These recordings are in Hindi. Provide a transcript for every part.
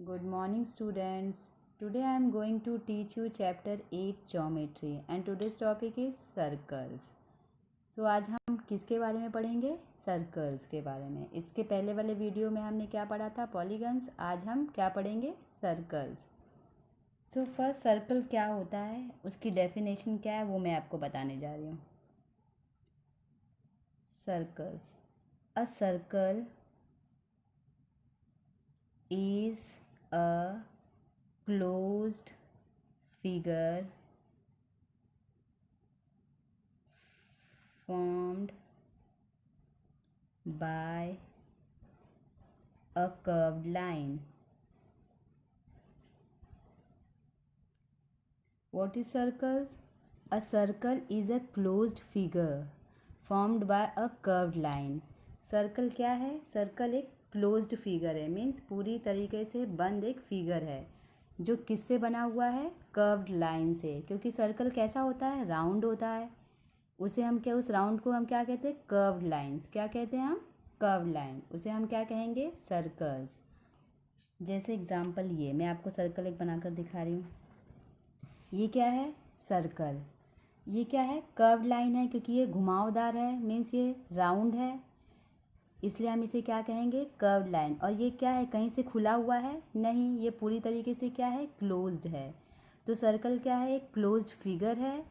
Good morning, students. Today I am going to teach you chapter 8 geometry and today's topic is circles. So आज हम किसके बारे में पढ़ेंगे? सर्कल्स के बारे में. इसके पहले वाले वीडियो में हमने क्या पढ़ा था? पॉलीगन्स. आज हम क्या पढ़ेंगे? सर्कल्स. सो फर्स्ट सर्कल क्या होता है, उसकी डेफिनेशन क्या है वो मैं आपको बताने जा रही हूँ. Circles. A circle is a closed figure formed by a curved line. What is circles? A circle is a closed figure formed by a curved line. Circle क्या है? सर्कल एक क्लोज्ड फिगर है, मीन्स पूरी तरीके से बंद एक फिगर है जो किससे बना हुआ है? कर्व्ड लाइन से. क्योंकि सर्कल कैसा होता है? राउंड होता है. उसे हम क्या, उस राउंड को हम क्या कहते हैं? Curved lines. क्या कहते हैं हम? Curved line. उसे हम क्या कहेंगे? सर्कल्स. जैसे एग्जांपल ये मैं आपको सर्कल एक बनाकर दिखा रही हूँ. ये क्या है? सर्कल. ये क्या है? कर्व्ड लाइन है, क्योंकि ये घुमावदार है, मीन्स ये राउंड है, इसलिए हम इसे क्या कहेंगे? Curved line. और ये क्या है? कहीं से खुला हुआ है? नहीं, ये पूरी तरीके से क्या है? क्लोज्ड है. तो सर्कल क्या है? एक क्लोज्ड फिगर है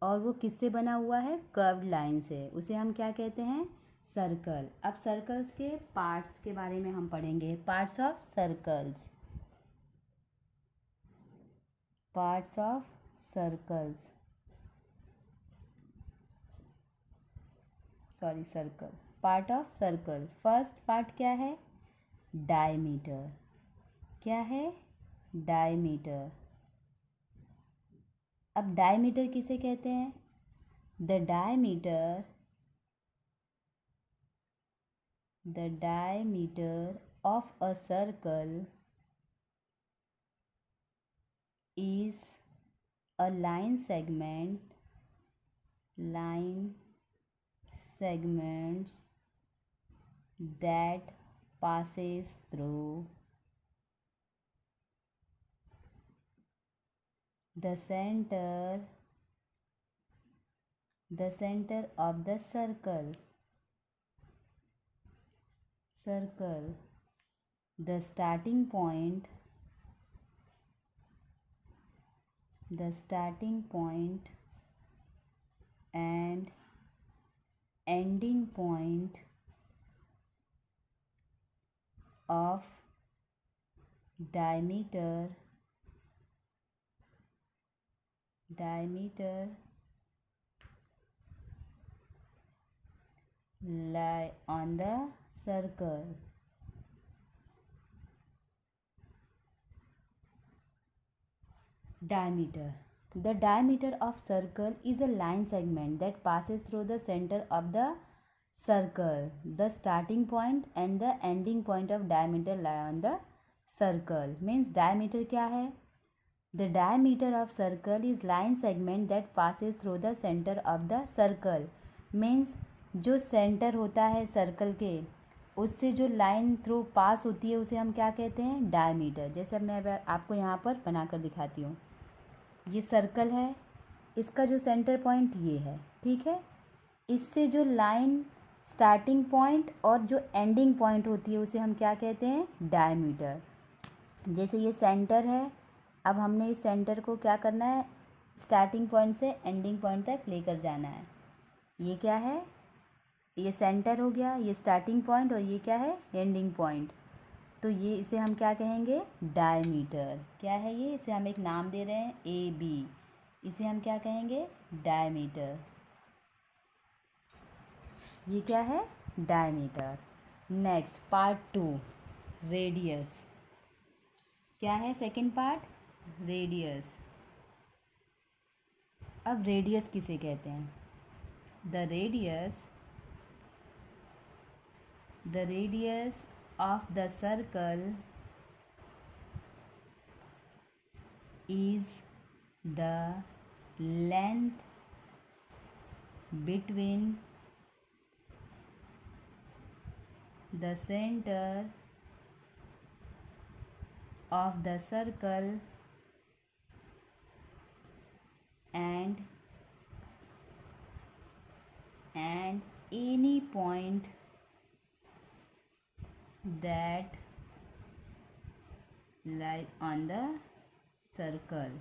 और वो किससे बना हुआ है? कर्व्ड लाइन से. उसे हम क्या कहते हैं? सर्कल. अब सर्कल्स के पार्ट्स के बारे में हम पढ़ेंगे. Parts of circles. Parts of circles. Sorry, circle. Part of circle. First part क्या है? डायमीटर. क्या है? डायमीटर. अब डायमीटर किसे कहते हैं? The diameter of a circle is a line segments that passes through the center of the circle. The starting point and ending point of diameter lie on the circle. Diameter. The diameter of circle is a line segment that passes through the center of the circle. The starting point and the ending point of diameter lie on the circle. Means diameter क्या है? The diameter of circle is line segment that passes through the center of the circle. Means जो सेंटर होता है सर्कल के, उससे जो लाइन थ्रू पास होती है उसे हम क्या कहते हैं? डायमीटर. जैसे अब मैं आपको यहाँ पर बनाकर दिखाती हूँ. ये सर्कल है, इसका जो सेंटर पॉइंट ये है, ठीक है. इससे जो लाइन स्टार्टिंग पॉइंट और जो एंडिंग पॉइंट होती है उसे हम क्या कहते हैं? डायमीटर. जैसे ये सेंटर है, अब हमने इस सेंटर को क्या करना है? स्टार्टिंग पॉइंट से एंडिंग पॉइंट तक लेकर जाना है. ये क्या है? ये सेंटर हो गया, ये स्टार्टिंग पॉइंट, और ये क्या है? Ending point. तो ये इसे हम क्या कहेंगे? डायमीटर. क्या है ये? इसे हम एक नाम दे रहे हैं ए बी. इसे हम क्या कहेंगे? डायमीटर. ये क्या है? डायमीटर. Next part 2, radius. क्या है सेकंड पार्ट? रेडियस. अब रेडियस किसे कहते हैं? The radius of the circle is the length between the center of the circle and any point that lie on the circle.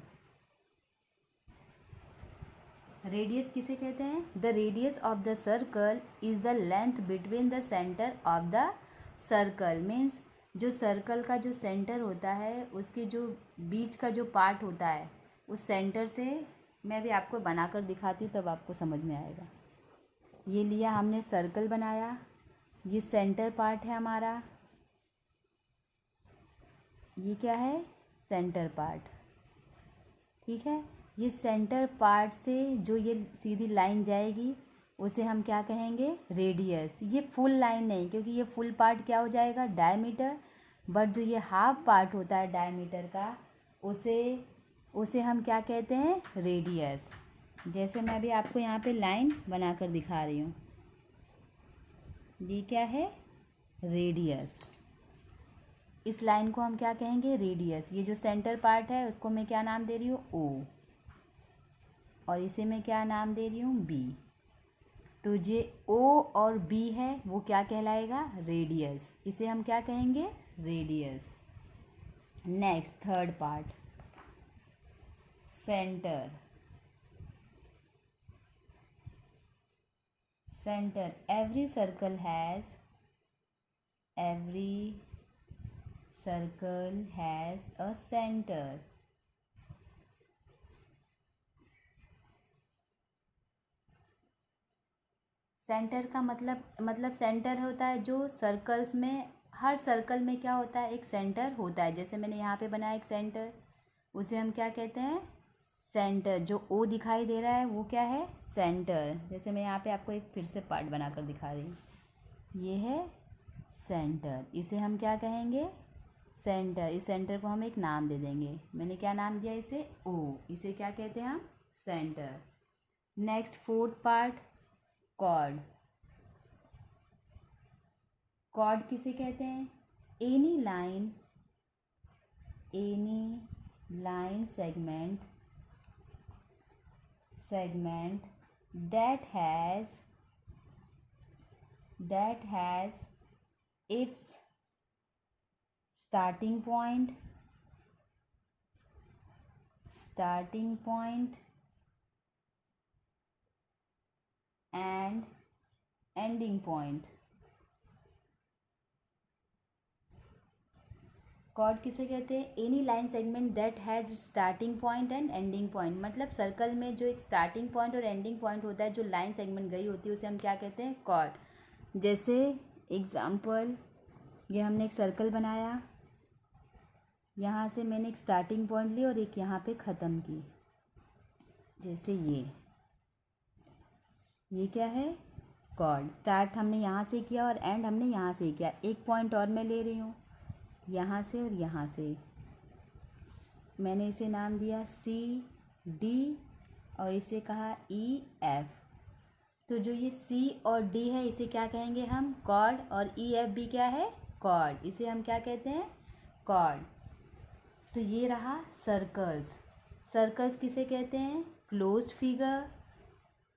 Radius किसे कहते हैं? The radius of the circle is the length between the centre of the circle. Means जो सर्कल का जो सेंटर होता है उसके जो बीच का जो पार्ट होता है उस सेंटर से, मैं भी आपको बनाकर दिखाती हूँ तब आपको समझ में आएगा. ये लिया हमने सर्कल बनाया, ये सेंटर पार्ट है हमारा, ये क्या है? Centre part. ठीक है. ये सेंटर पार्ट से जो ये सीधी लाइन जाएगी उसे हम क्या कहेंगे? रेडियस. ये फुल लाइन नहीं, क्योंकि ये फुल पार्ट क्या हो जाएगा? डायमीटर. बट जो ये हाफ पार्ट होता है डायमीटर का उसे हम क्या कहते हैं? रेडियस. जैसे मैं अभी आपको यहाँ पे लाइन बनाकर दिखा रही हूँ. ये क्या है? रेडियस. इस लाइन को हम क्या कहेंगे? रेडियस. ये जो सेंटर पार्ट है उसको मैं क्या नाम दे रही हूँ? ओ. और इसे मैं क्या नाम दे रही हूँ? बी. तो ये ओ और बी है वो क्या कहलाएगा? रेडियस. इसे हम क्या कहेंगे? Radius. Next third part, centre. Centre. every circle has a center. Centre का मतलब सेंटर होता है जो सर्कल्स में, हर सर्कल में क्या होता है? एक सेंटर होता है. जैसे मैंने यहाँ पे बनाया एक सेंटर, उसे हम क्या कहते हैं? सेंटर. जो ओ दिखाई दे रहा है वो क्या है? सेंटर. जैसे मैं यहाँ पे आपको एक फिर से पार्ट बनाकर दिखा रही हूँ. ये है सेंटर. इसे हम क्या कहेंगे? सेंटर. इस सेंटर को हम एक नाम दे देंगे. मैंने क्या नाम दिया इसे? ओ. इसे क्या कहते हैं हम? Centre. Next fourth part, chord. Chord किसे कहते हैं? Any line segment that has its starting point and ending point. Chord किसे कहते हैं? Any line segment that has starting point and ending point. मतलब सर्कल में जो एक स्टार्टिंग पॉइंट और एंडिंग पॉइंट होता है, जो लाइन सेगमेंट गई होती है उसे हम क्या कहते हैं? कॉर्ड. जैसे एग्जाम्पल, ये हमने एक सर्कल बनाया, यहाँ से मैंने एक स्टार्टिंग पॉइंट ली और एक यहाँ पे ख़त्म की. जैसे ये क्या है? कॉर्ड. स्टार्ट हमने यहाँ से किया और एंड हमने यहाँ से किया. एक पॉइंट और मैं ले रही हूँ यहाँ से और यहाँ से. मैंने इसे नाम दिया सी डी और इसे कहा ई एफ. तो जो ये सी और डी है इसे क्या कहेंगे हम? कॉर्ड. और ई एफ भी क्या है? कॉर्ड. इसे हम क्या कहते हैं? कॉर्ड. तो ये रहा सर्कल्स. सर्कल्स किसे कहते हैं? Closed figure.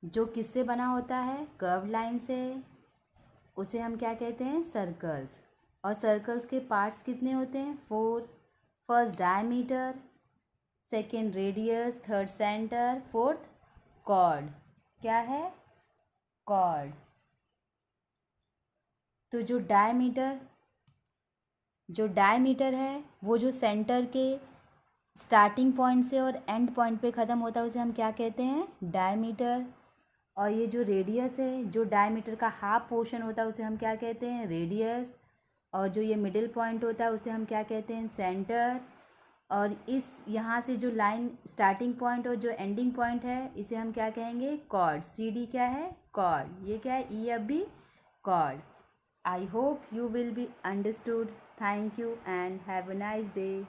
जो किससे बना होता है? कर्व लाइन से. उसे हम क्या कहते हैं? सर्कल्स. और सर्कल्स के पार्ट्स कितने होते हैं? 4. First diameter, second radius, third centre, fourth chord. क्या है? कॉर्ड. तो जो डायमीटर है वो जो सेंटर के स्टार्टिंग पॉइंट से और एंड पॉइंट पे ख़त्म होता है उसे हम क्या कहते हैं? डायमीटर. और ये जो रेडियस है, जो डायमीटर का हाफ पोर्शन होता है उसे हम क्या कहते हैं? रेडियस. और जो ये मिडिल पॉइंट होता है उसे हम क्या कहते हैं? सेंटर. और इस यहाँ से जो लाइन स्टार्टिंग पॉइंट और जो एंडिंग पॉइंट है इसे हम क्या कहेंगे? कॉर्ड. सी डी क्या है? कॉर्ड. ये क्या है? E F B, chord. I hope you will be understood. Thank you and have a nice day.